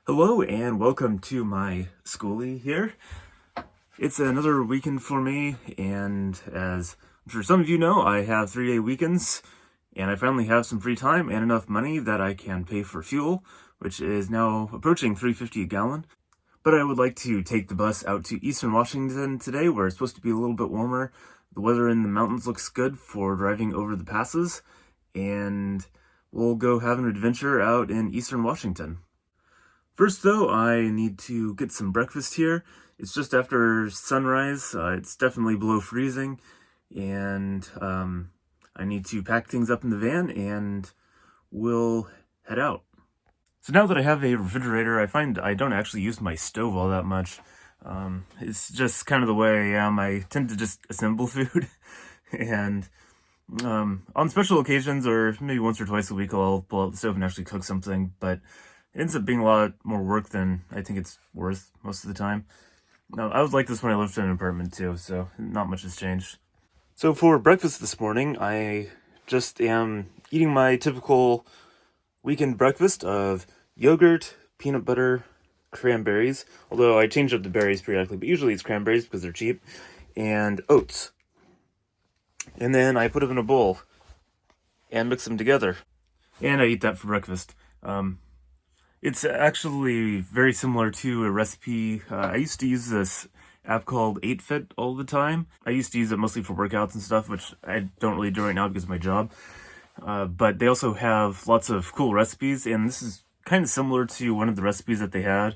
Hello and welcome to my Skoolie here. It's another weekend for me, and as I'm sure some of you know, I have 3-day weekends, and I finally have some free time and enough money that I can pay for fuel, which is now approaching $3.50 a gallon. But I would like to take the bus out to Eastern Washington today, where it's supposed to be a little bit warmer. The weather in the mountains looks good for driving over the passes, and we'll go have an adventure out in Eastern Washington. First though, I need to get some breakfast here. It's just after sunrise. It's definitely below freezing, and I need to pack things up in the van and we'll head out. So now that I have a refrigerator, I find I don't actually use my stove all that much. It's just kind of the way I am. I tend to just assemble food, and on special occasions, or maybe once or twice a week, I'll pull out the stove and actually cook something, but it ends up being a lot more work than I think it's worth most of the time. Now, I was like this when I lived in an apartment too, so not much has changed. So for breakfast this morning, I just am eating my typical weekend breakfast of yogurt, peanut butter, cranberries, although I change up the berries periodically, but usually it's cranberries because they're cheap, and oats. And then I put them in a bowl and mix them together. And I eat that for breakfast. It's actually very similar to a recipe. I used to use this app called 8Fit all the time. I used to use it mostly for workouts and stuff, which I don't really do right now because of my job. But they also have lots of cool recipes, and this is kind of similar to one of the recipes that they had.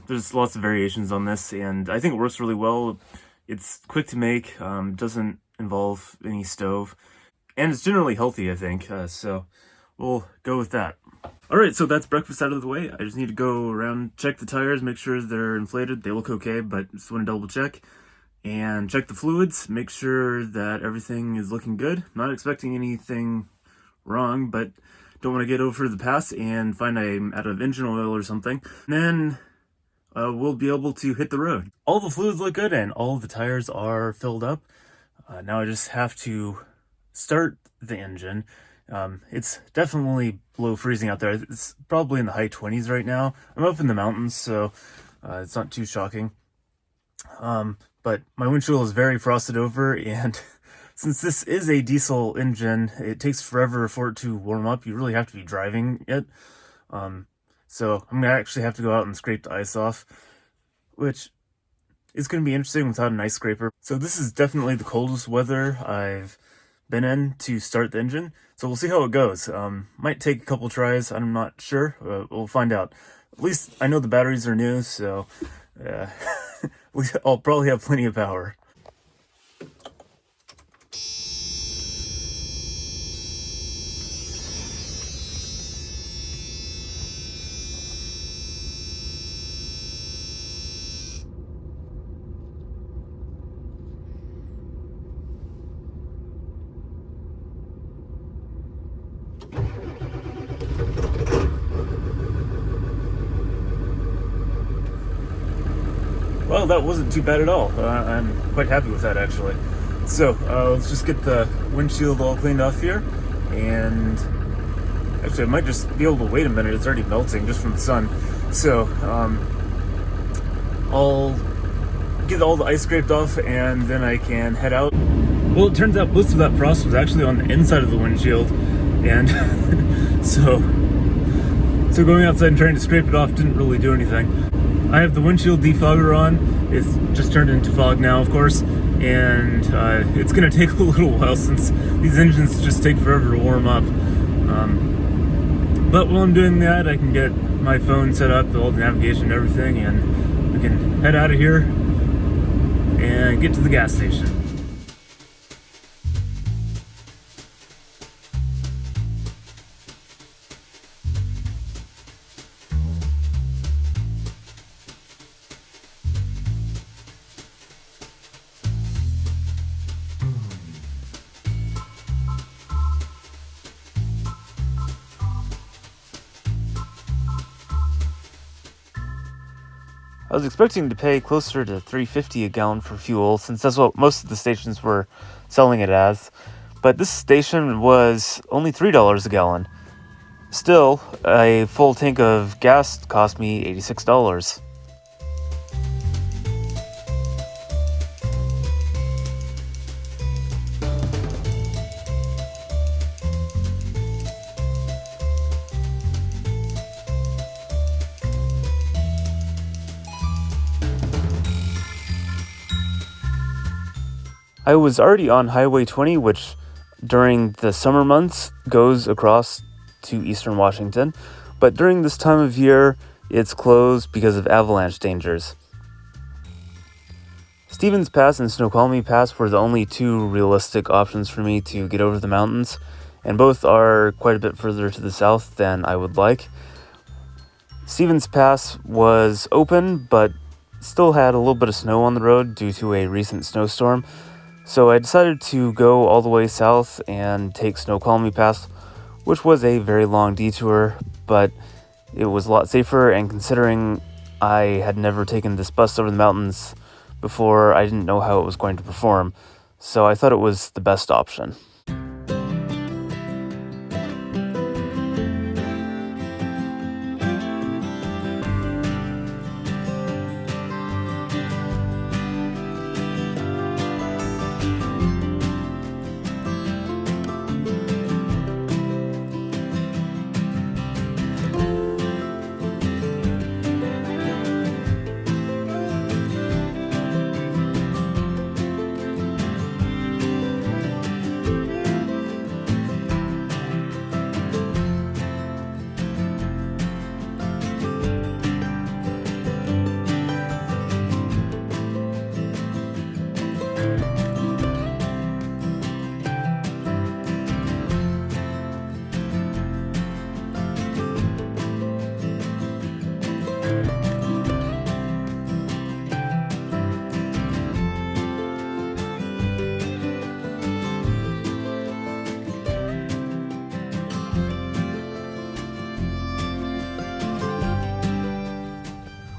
There's lots of variations on this, and I think it works really well. It's quick to make, doesn't involve any stove, and it's generally healthy, I think, so we'll go with that. Alright, so that's breakfast out of the way. I just need to go around, check the tires, make sure they're inflated. They look okay, but just want to double check. And check the fluids, make sure that everything is looking good. Not expecting anything wrong, but don't want to get over the pass and find I'm out of engine oil or something. And then we'll be able to hit the road. All the fluids look good and all the tires are filled up. Now I just have to start the engine. It's definitely below freezing out there. It's probably in the high 20s right now. I'm up in the mountains, so it's not too shocking. But my windshield is very frosted over, and since this is a diesel engine, it takes forever for it to warm up. You really have to be driving it. So I'm going to actually have to go out and scrape the ice off, which is going to be interesting without an ice scraper. So this is definitely the coldest weather I've been in to start the engine, so we'll see how it goes. Might take a couple tries, I'm not sure. We'll find out. At least I know the batteries are new, so I'll probably have plenty of power. Well, that wasn't too bad at all. I'm quite happy with that, actually. So, let's just get the windshield all cleaned off here. And actually, I might just be able to wait a minute. It's already melting just from the sun. So, I'll get all the ice scraped off and then I can head out. Well, it turns out most of that frost was actually on the inside of the windshield. And so going outside and trying to scrape it off didn't really do anything. I have the windshield defogger on. It's just turned into fog now, of course, and it's going to take a little while since these engines just take forever to warm up. But while I'm doing that, I can get my phone set up, all the navigation and everything, and we can head out of here and get to the gas station. I was expecting to pay closer to $3.50 a gallon for fuel, since that's what most of the stations were selling it as. But this station was only $3 a gallon. Still, a full tank of gas cost me $86. I was already on Highway 20, which during the summer months goes across to eastern Washington, but during this time of year, it's closed because of avalanche dangers. Stevens Pass and Snoqualmie Pass were the only two realistic options for me to get over the mountains, and both are quite a bit further to the south than I would like. Stevens Pass was open, but still had a little bit of snow on the road due to a recent snowstorm, so I decided to go all the way south and take Snoqualmie Pass, which was a very long detour, but it was a lot safer, and considering I had never taken this bus over the mountains before, I didn't know how it was going to perform, so I thought it was the best option.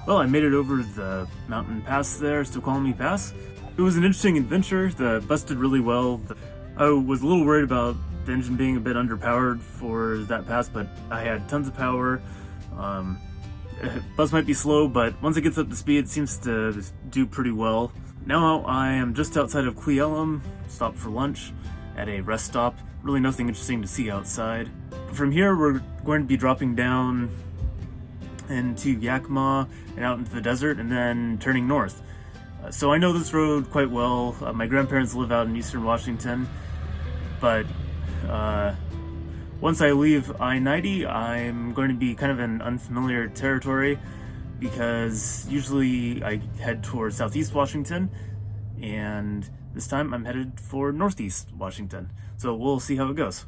Well, I made it over the mountain pass there, Snoqualmie Pass. It was an interesting adventure. The bus did really well. I was a little worried about the engine being a bit underpowered for that pass, but I had tons of power. Bus might be slow, but once it gets up to speed, it seems to do pretty well. Now I am just outside of Cle Elum, stopped for lunch at a rest stop. Really nothing interesting to see outside. From here, we're going to be dropping down into Yakima and out into the desert, and then turning north. So I know this road quite well. My grandparents live out in eastern Washington, but once I leave I-90, I'm going to be kind of in unfamiliar territory, because usually I head towards southeast Washington, and this time I'm headed for northeast Washington. So we'll see how it goes.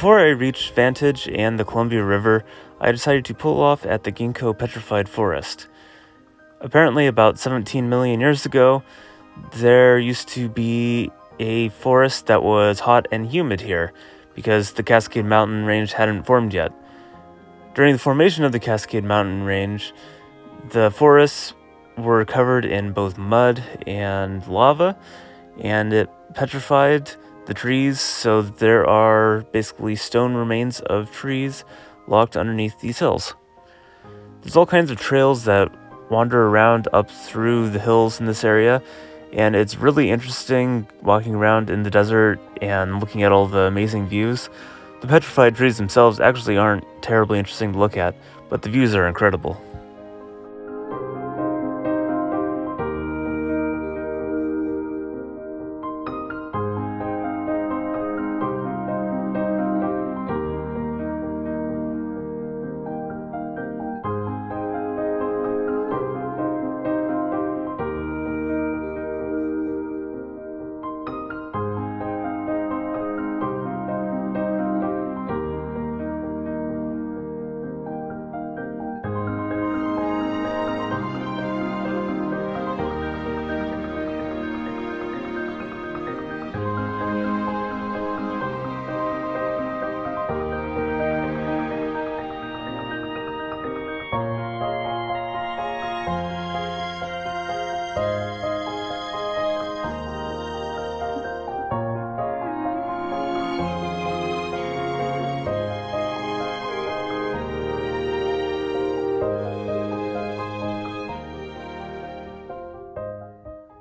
Before I reached Vantage and the Columbia River, I decided to pull off at the Ginko Petrified forest. Apparently, about 17 million years ago, there used to be a forest that was hot and humid here, because the Cascade Mountain Range hadn't formed yet. During the formation of the Cascade Mountain Range, the forests were covered in both mud and lava, and it petrified the trees, so there are basically stone remains of trees locked underneath these hills. There's all kinds of trails that wander around up through the hills in this area, and it's really interesting walking around in the desert and looking at all the amazing views. The petrified trees themselves actually aren't terribly interesting to look at, but the views are incredible.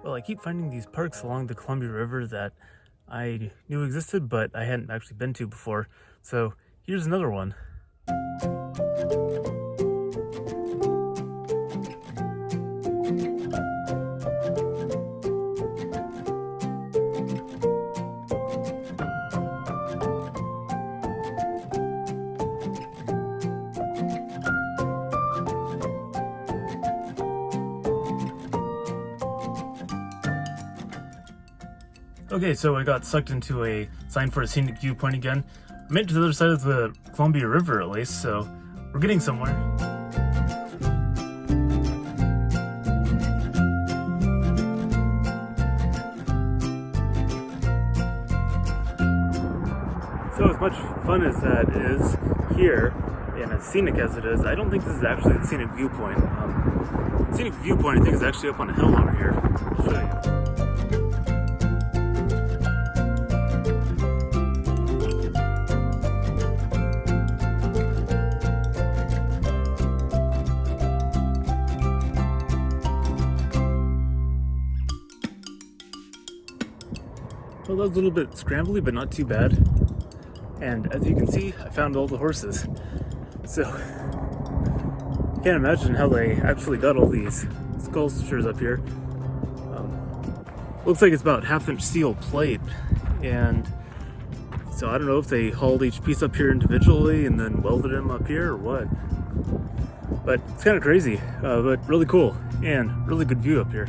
Well, I keep finding these parks along the Columbia River that I knew existed, but I hadn't actually been to before. So here's another one. Okay, so I got sucked into a sign for a scenic viewpoint again. I made it to the other side of the Columbia River at least, so we're getting somewhere. So as much fun as that is here, and as scenic as it is, I don't think this is actually the scenic viewpoint. Scenic viewpoint I think is actually up on a hill over here. I'll show you. Well, that was a little bit scrambly, but not too bad. And as you can see, I found all the horses. So, can't imagine how they actually got all these sculptures up here. Looks like it's about 1/2-inch steel plate. And so I don't know if they hauled each piece up here individually and then welded them up here or what. But it's kind of crazy, but really cool and really good view up here.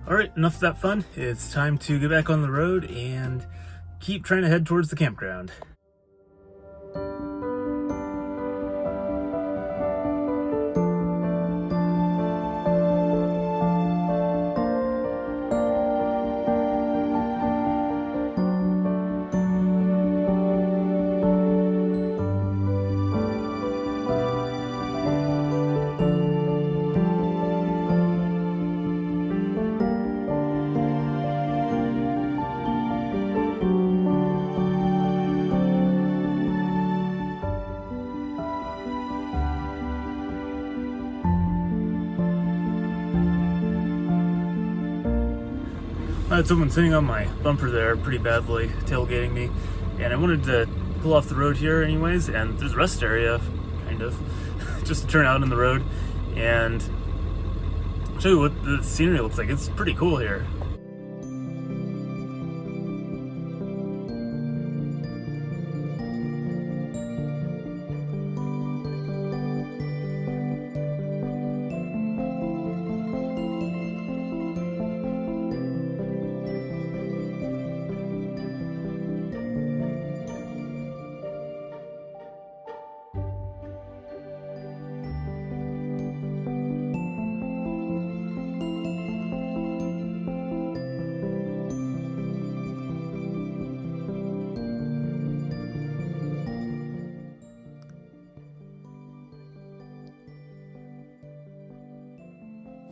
Alright, enough of that fun. It's time to get back on the road and keep trying to head towards the campground. I had someone sitting on my bumper there pretty badly, tailgating me, and I wanted to pull off the road here anyways, and there's a rest area, kind of, just to turn out on the road and show you what the scenery looks like. It's pretty cool here.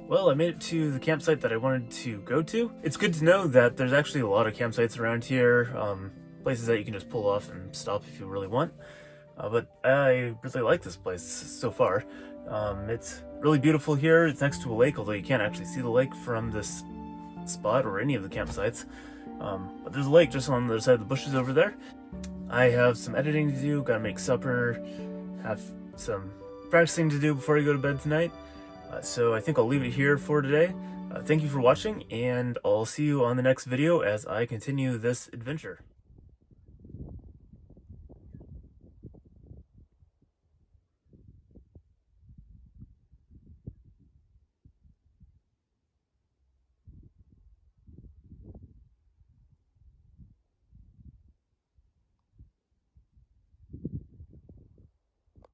Well, I made it to the campsite that I wanted to go to. It's good to know that there's actually a lot of campsites around here, places that you can just pull off and stop if you really want. But I really like this place so far. It's really beautiful here. It's next to a lake, although you can't actually see the lake from this spot or any of the campsites. But there's a lake just on the other side of the bushes over there. I have some editing to do, gotta make supper, have some practicing to do before I go to bed tonight. So I think I'll leave it here for today. Thank you for watching, and I'll see you on the next video as I continue this adventure.